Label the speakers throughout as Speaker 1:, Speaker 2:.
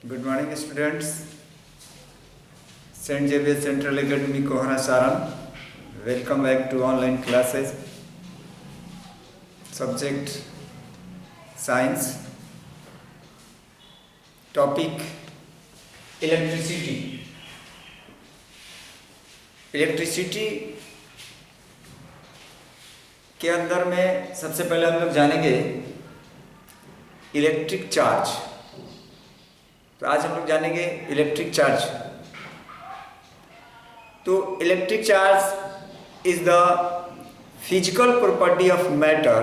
Speaker 1: Good morning, students. St. Xavier Central Academy Kohana Saran. Welcome back to online classes. Subject Science. Topic Electricity. Electricity के अंदर में सबसे पहले हम लोग जानेंगे इलेक्ट्रिक चार्ज। तो आज हम लोग जानेंगे इलेक्ट्रिक चार्ज। तो electric charge is the physical property of matter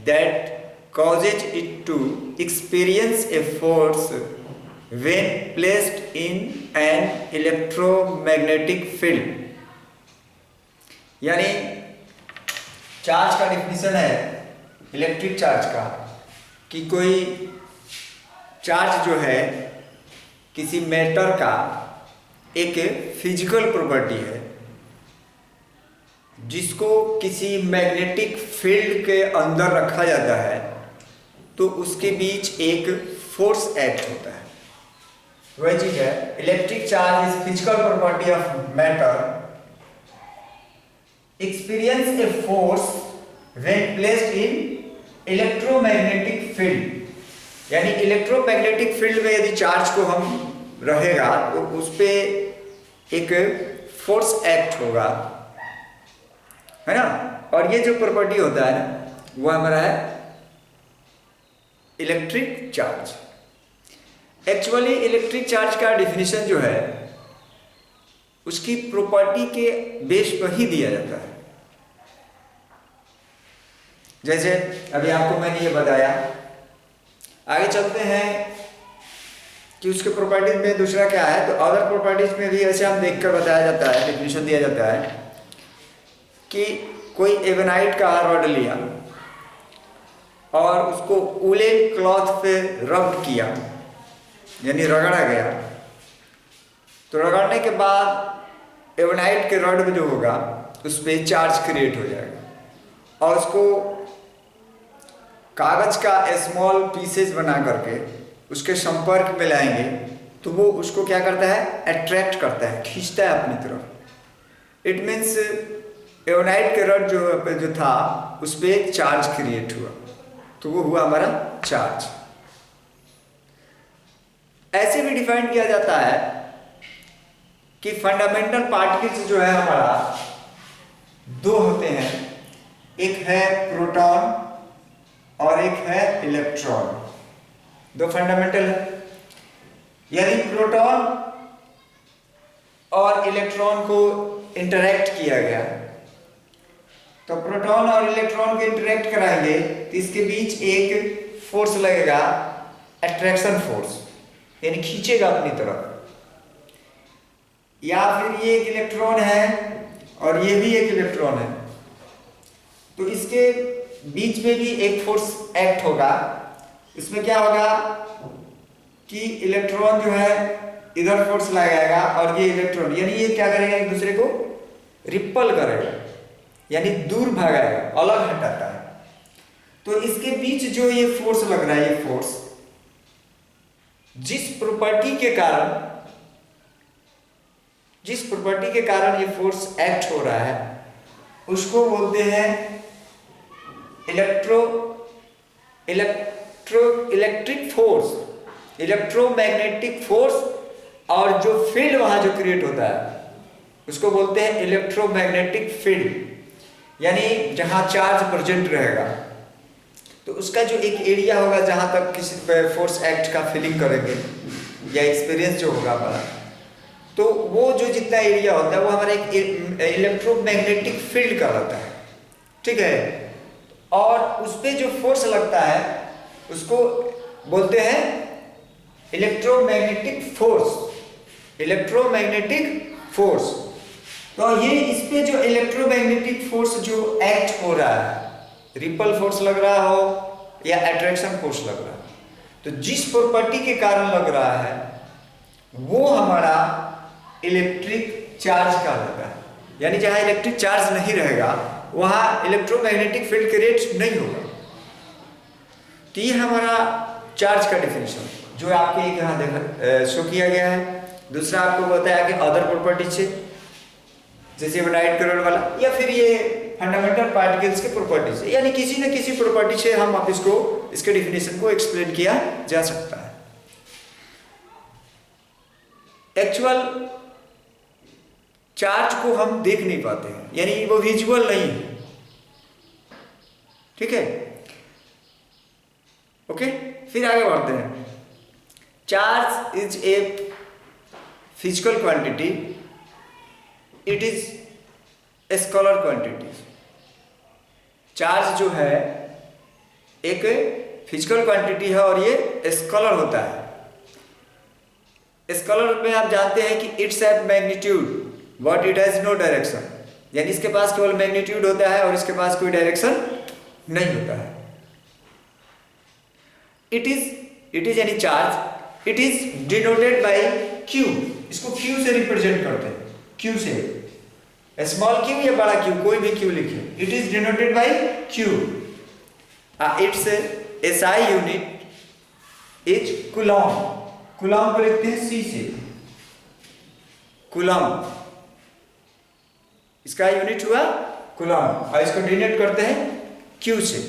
Speaker 1: that causes it to experience a force when placed in an electromagnetic field। यानी चार्ज का डिफिनीशन है इलेक्ट्रिक चार्ज का कि कोई चार्ज जो है किसी मैटर का एक फिजिकल प्रॉपर्टी है जिसको किसी मैग्नेटिक फील्ड के अंदर रखा जाता है तो उसके बीच एक फोर्स एक्ट होता है। वही चीज है electric charge is physical property of matter experience a force when placed in electromagnetic field. यानी इलेक्ट्रोमैग्नेटिक फील्ड में यदि चार्ज को हम रहेगा तो उस पे एक फोर्स एक्ट होगा, है ना। और ये जो प्रॉपर्टी होता है ना वो हमारा है electric charge. Actually electric charge का डिफिनीशन जो है उसकी प्रॉपर्टी के बेस पर ही दिया जाता है। जैसे अभी आपको मैंने ये बताया, आगे चलते हैं कि उसके प्रॉपर्टीज में दूसरा क्या है। तो अदर प्रॉपर्टीज में भी ऐसे हम देखकर बताया जाता है, डिफिनीशन दिया जाता है कि कोई एवेनाइट का रॉड लिया और उसको वूलन क्लॉथ पे रब किया, यानी रगड़ा गया। तो रगड़ने के बाद एवेनाइट के रॉड में जो होगा उस पर चार्ज क्रिएट हो जाएगा और उसको कागज का स्मॉल पीसेस बना करके उसके संपर्क में लाएंगे तो वो उसको क्या करता है, अट्रैक्ट करता है, खींचता है अपनी तरफ। इट मीन्स एवेनाइट के रॉड जो था उस पर एक चार्ज क्रिएट हुआ तो वो हुआ हमारा चार्ज। ऐसे भी डिफाइन किया जाता है कि फंडामेंटल पार्टिकल्स जो है हमारा दो होते हैं, एक है प्रोटॉन और एक है इलेक्ट्रॉन। दो फंडामेंटल है। यदि प्रोटॉन और इलेक्ट्रॉन को इंटरैक्ट किया गया तो प्रोटॉन और इलेक्ट्रॉन को इंटरैक्ट कराएंगे तो इसके बीच एक फोर्स लगेगा, अट्रैक्शन फोर्स, यानी खींचेगा अपनी तरफ। या फिर ये एक इलेक्ट्रॉन है और ये भी एक इलेक्ट्रॉन है तो इसके बीच में भी एक फोर्स एक्ट होगा। इसमें क्या होगा कि इलेक्ट्रॉन जो है इधर फोर्स लगाएगा और ये इलेक्ट्रॉन, यानी ये क्या करेगा, एक दूसरे को रिपल करेगा, यानी दूर भागाएगा, अलग हटाता है। तो इसके बीच जो ये फोर्स लग रहा है, ये फोर्स जिस प्रॉपर्टी के कारण ये फोर्स एक्ट हो रहा है उसको बोलते हैं इलेक्ट्रिक फोर्स, इलेक्ट्रोमैग्नेटिक फोर्स। और जो फील्ड वहां जो क्रिएट होता है उसको बोलते हैं इलेक्ट्रोमैग्नेटिक फील्ड। यानी जहां चार्ज प्रेजेंट रहेगा तो उसका जो एक एरिया होगा जहां तक किसी पे फोर्स एक्ट का फीलिंग करेंगे या एक्सपीरियंस जो होगा हमारा, तो वो जो जितना एरिया होता है वो हमारा एक इलेक्ट्रोमैग्नेटिक फील्ड कहलाता है, ठीक है। और उस पे जो फोर्स लगता है उसको बोलते हैं इलेक्ट्रोमैग्नेटिक फोर्स, इलेक्ट्रोमैग्नेटिक फोर्स। तो ये इस पे जो इलेक्ट्रोमैग्नेटिक फोर्स जो एक्ट हो रहा है, रिपल फोर्स लग रहा हो या अट्रैक्शन फोर्स लग रहा है, तो जिस प्रॉपर्टी के कारण लग रहा है वो हमारा इलेक्ट्रिक चार्ज कहलाता है। यानी जहां इलेक्ट्रिक चार्ज नहीं रहेगा वहां इलेक्ट्रोमैग्नेटिक फील्ड क्रिएट नहीं होगा। तो ये हमारा चार्ज का डिफिनेशन। जो आपके एक यहाँ देखा शो किया गया है। दूसरा आपको बताया कि अदर प्रॉपर्टीज से, जैसे डायरेक्ट करोड़ वाला, या फिर ये फंडामेंटल पार्टिकल्स के प्रॉपर्टीज से, यानी किसी न किसी प्रॉपर्टी से हम आप इसको, इसके डिफिनेशन को एक्सप्लेन किया जा सकता है। एक्चुअल चार्ज को हम देख नहीं पाते हैं, यानी वो विजुअल नहीं है, ठीक है। ओके, फिर आगे बढ़ते हैं। Charge is a physical quantity, it is a scalar quantity. Charge जो है एक फिजिकल क्वांटिटी है और ये स्केलर होता है। स्केलर में आप जानते हैं कि it's have magnitude but it has no direction, यानी इसके पास केवल मैग्नीट्यूड होता है और इसके पास कोई डायरेक्शन नहीं होता है। इट इज यानी charge, it is denoted by Q, इसको क्यू से रिप्रेजेंट करते हैं, क्यू से, स्मॉल क्यू या बड़ा क्यू, कोई भी क्यू लिखिए। It is denoted by Q. It's SI unit is Coulomb, Coulomb को लिखते हैं सी से, कूलॉम, इसका यूनिट हुआ कूलॉम, और इसको डिनोट करते हैं क्यू से।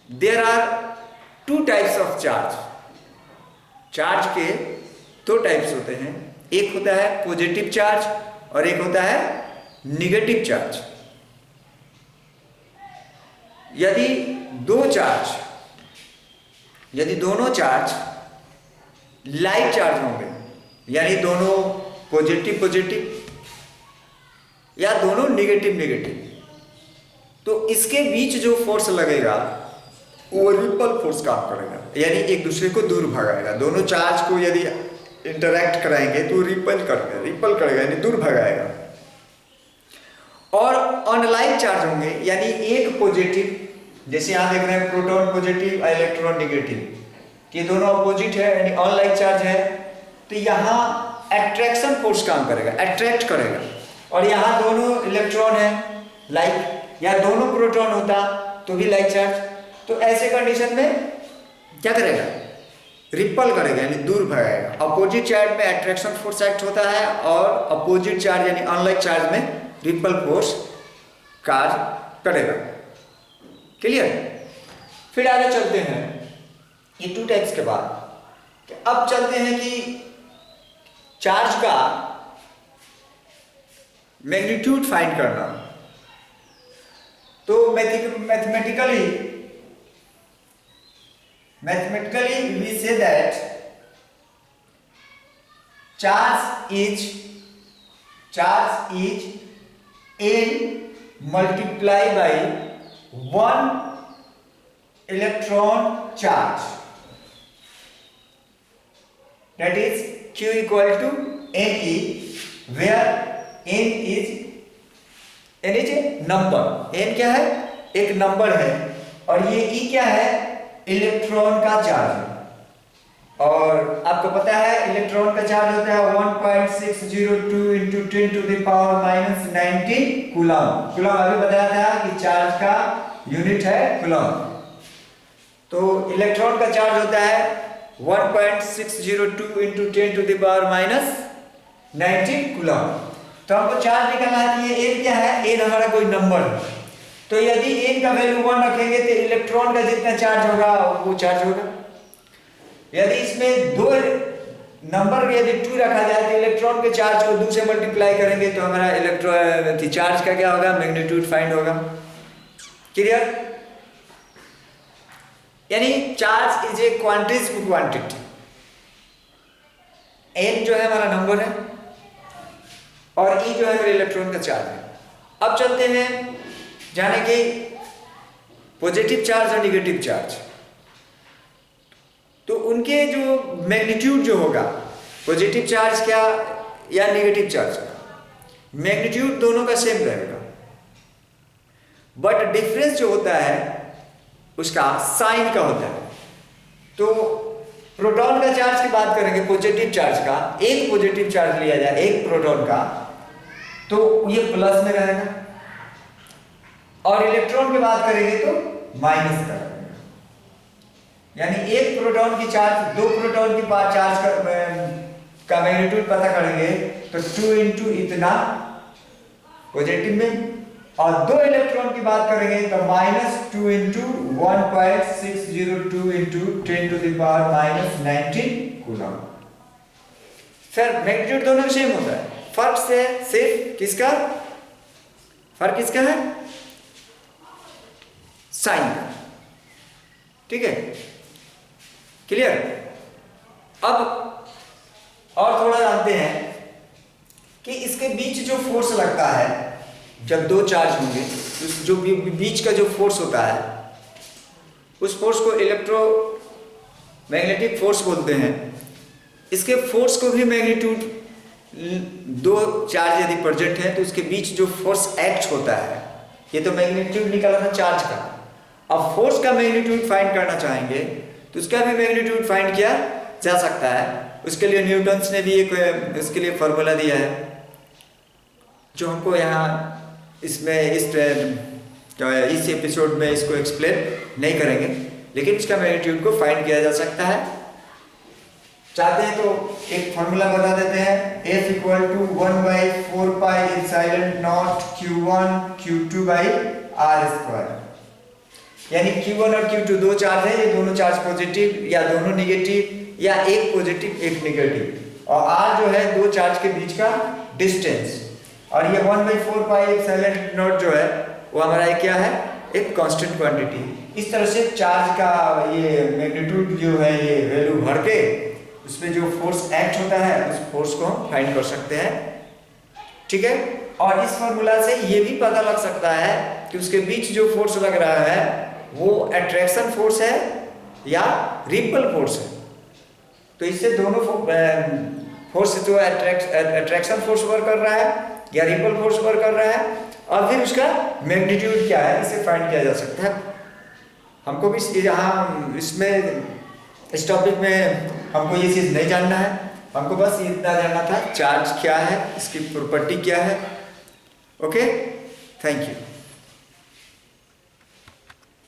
Speaker 1: There are two types of charge, charge के दो टाइप्स होते हैं, एक होता है पॉजिटिव चार्ज और एक होता है निगेटिव चार्ज। यदि दोनों चार्ज लाइक चार्ज होंगे, यानी दोनों पॉजिटिव पॉजिटिव या दोनों निगेटिव नेगेटिव, तो इसके बीच जो फोर्स लगेगा वो रिपल फोर्स काम करेगा, यानी एक दूसरे को दूर भगाएगा। दोनों चार्ज को यदि इंटरैक्ट कराएंगे तो रिपल करेगा यानी दूर भगाएगा। और अनलाइक चार्ज होंगे, यानी एक पॉजिटिव, जैसे यहां देख रहे हैं प्रोटॉन पॉजिटिव और इलेक्ट्रॉन नेगेटिव, ये दोनों अपोजिट है यानी अनलाइक चार्ज है, तो यहाँ अट्रैक्शन फोर्स काम करेगा, अट्रैक्ट करेगा। और यहाँ दोनों इलेक्ट्रॉन है लाइक, या दोनों प्रोटॉन होता तो भी लाइक चार्ज, तो ऐसे कंडीशन में क्या करेगा, रिपल करेगा यानी दूर भगाएगा। अपोजिट चार्ज में अट्रैक्शन फोर्स एक्ट होता है और अपोजिट चार्ज यानी अनलाइक चार्ज में रिपल फोर्स कार्य करेगा। क्लियर? फिर आगे चलते हैं ये टू टाइप्स के बाद, अब चलते हैं कि चार्ज का मैग्नीट्यूड फाइंड करना। तो mathematically we say that charge is n multiplied by 1 electron charge, that is q equal to ne, where n is a number, n क्या है, एक नंबर है, और ये e क्या है, इलेक्ट्रॉन का चार्ज है। और आपको पता है इलेक्ट्रॉन का चार्ज होता है 1.602 into 10 to the power minus 19 coulomb. Coulomb अभी बताया था कि चार्ज का यूनिट है कूलम। तो इलेक्ट्रॉन का चार्ज होता है 1.602 into 10 to the power minus 19 coulomb. तो हमको चार्ज निकालना है, ये n क्या है, n हमारा कोई नंबर है। तो यदि n का वैल्यू 1 रखेंगे तो इलेक्ट्रॉन का जितना चार्ज होगा वो चार्ज होगा। यदि इसमें दो नंबर यदि 2 रखा जाए तो इलेक्ट्रॉन के चार्ज को 2 से मल्टीप्लाई करेंगे तो हमारा इलेक्ट्रॉन चार्ज का क्या होगा, मैग्नीट्यूड फाइंड होगा। क्लियर? यानी charge is a quantity, n जो है हमारा नंबर है और e जो है मेरे इलेक्ट्रॉन का चार्ज है। अब चलते हैं जाने के पॉजिटिव चार्ज और निगेटिव चार्ज। तो उनके जो मैग्नीट्यूड जो होगा, पॉजिटिव चार्ज क्या या निगेटिव चार्ज का, मैग्नीट्यूड दोनों का सेम रहेगा, बट डिफरेंस जो होता है उसका साइन का होता है। तो प्रोटॉन का चार्ज की बात करेंगे, पॉजिटिव चार्ज का, एक पॉजिटिव चार्ज लिया जाए एक प्रोटॉन का तो ये प्लस में रहेगा, और इलेक्ट्रॉन की बात करेंगे तो माइनस का रहेगा। यानी एक प्रोटॉन की चार्ज, दो प्रोटॉन की चार्ज का मैग्नीट्यूड पता करेंगे तो 2 इंटू इतना पॉजिटिव में, और दो इलेक्ट्रॉन की बात करेंगे तो -2 इंटू 1.602 इंटू 10⁻⁻19 कूलम। फिर मैग्नीट्यूड दोनों सेम होता है, फर्क से सिर्फ किसका फर्क किसका है, साइन का। ठीक है, क्लियर। अब और थोड़ा जानते हैं कि इसके बीच जो फोर्स लगता है जब दो चार्ज होंगे, तो जो बीच का जो फोर्स होता है उस फोर्स को इलेक्ट्रोमैग्नेटिक फोर्स बोलते हैं। इसके फोर्स को भी मैग्नीट्यूड, दो चार्ज यदि प्रेजेंट है तो उसके बीच जो फोर्स एक्ट होता है, ये तो मैग्नीट्यूड निकाला था चार्ज का। अब फोर्स का मैग्नीट्यूड फाइंड करना चाहेंगे तो उसका भी मैग्नीट्यूड फाइंड किया जा सकता है। उसके लिए न्यूटन्स ने भी एक इसके लिए फॉर्मूला दिया है, जो हमको यहाँ इसमें इस एपिसोड में इसको एक्सप्लेन नहीं करेंगे, लेकिन इसका मैग्नीट्यूड को फाइंड किया जा सकता है। चाहते हैं तो एक फॉर्मूला बता देते हैं, F = 1/4πε0 Q1 Q2/r²। यानी Q1 और Q2 दो चार्ज है, ये दोनों चार्ज पॉजिटिव या दोनों निगेटिव या एक पॉजिटिव एक निगेटिव, और R जो है दो चार्ज के बीच का डिस्टेंस, और ये 1/4πε0 जो है वो हमारा क्या है, एक कांस्टेंट क्वांटिटी। इस तरह से चार्ज का ये मैग्नीट्यूड जो है ये वैल्यू भर के उसमें जो फोर्स एक्ट होता है उस फोर्स को हम फाइंड कर सकते हैं। ठीक है, और इस फॉर्मूला से ये भी पता लग सकता है कि उसके बीच जो फोर्स लग रहा है वो अट्रैक्शन फोर्स है या रिपल फोर्स है। तो इससे दोनों फोर्स जो अट्रैक्शन फोर्स वर्क कर रहा है या रिपल फोर्स वर्क कर रहा है, और फिर उसका मैग्नीट्यूड क्या है इसे फाइंड किया जा सकता है। हमको भी यहाँ इसमें इस टॉपिक में हमको ये चीज़ नहीं जानना है, हमको बस इतना जानना था चार्ज क्या है, इसकी प्रॉपर्टी क्या है। Okay, thank you.